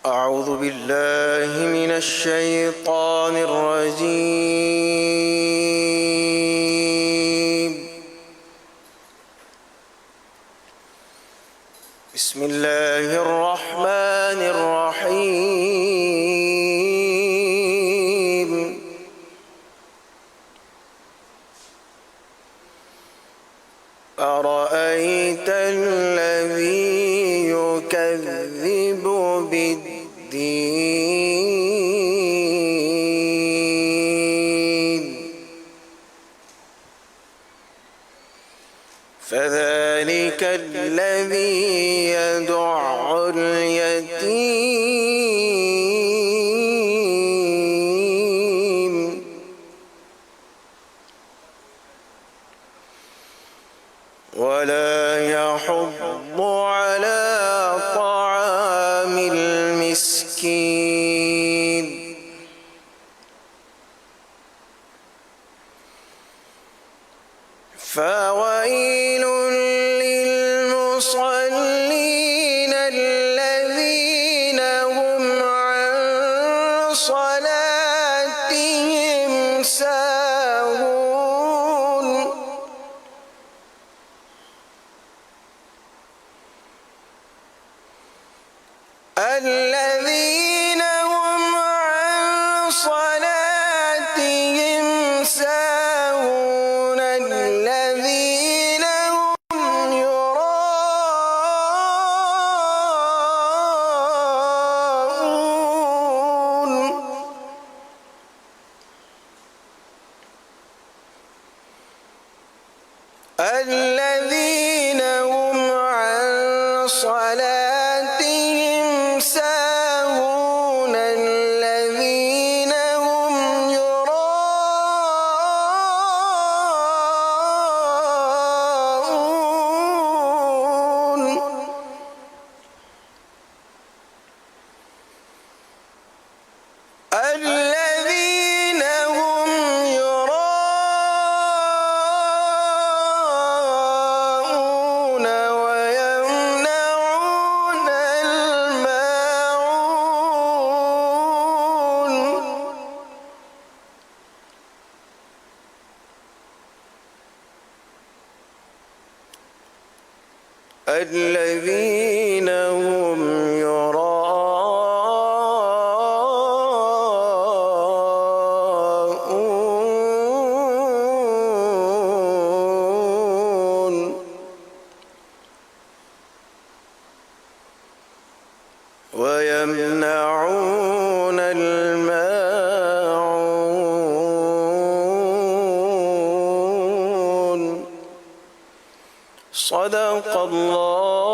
أعوذ بالله من الشيطان الرجيم. بسم الله الرحمن الرحيم. أرأيت الذي يكذب بالدين فذلك الذي يدع اليتيم ولا يحض على طعام المسكين فويل للمصلين الذين هم عن صلاتهم ساهون الذين هم عن صلاتهم ساهون الذين هم يراءون الذين هم عن صلاتهم ساهون الذين هم يراءون الذين هم يراءون ويمنعون الماعون الذين هم يراءون ويمنعون الماعون. صدق الله